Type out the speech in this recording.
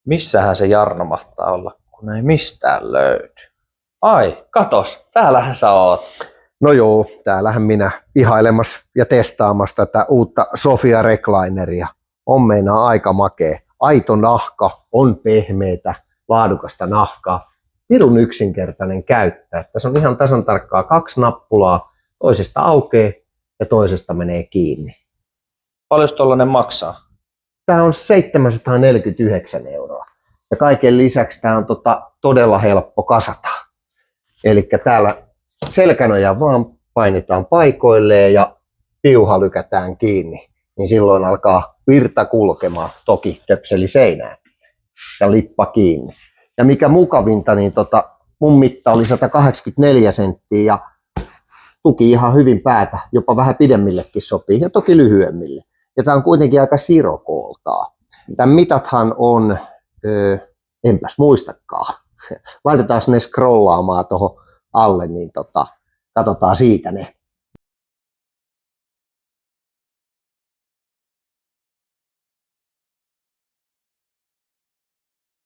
Missähän se Jarno mahtaa olla, kun ei mistään löydy? Ai, katos, täällähän sä oot. No joo, täällähän minä ihailemassa ja testaamassa tätä uutta Sofia Reclineria. On meinaa aika makea. Aito nahka, on pehmeitä, laadukasta nahkaa. Pirun yksinkertainen käyttää. Tässä on ihan tasan tarkkaa 2 nappulaa. Toisesta aukeaa ja toisesta menee kiinni. Paljon tollanen maksaa? Tämä on 749 €. Ja kaiken lisäksi tämä on todella helppo kasata. Eli täällä selkänoja vaan painetaan paikoilleen ja piuha lykätään kiinni. Niin silloin alkaa virta kulkemaan, toki töpseli seinään ja lippa kiinni. Ja mikä mukavinta, niin mun mitta oli 184 senttiä ja tuki ihan hyvin päätä, jopa vähän pidemmillekin sopii ja toki lyhyemmille. Ja tämä on kuitenkin aika sirokooltaa. Tämän mitathan on, enpäs muistakaan, laitetaan ne scrollaamaan tuohon alle, niin katsotaan siitä ne.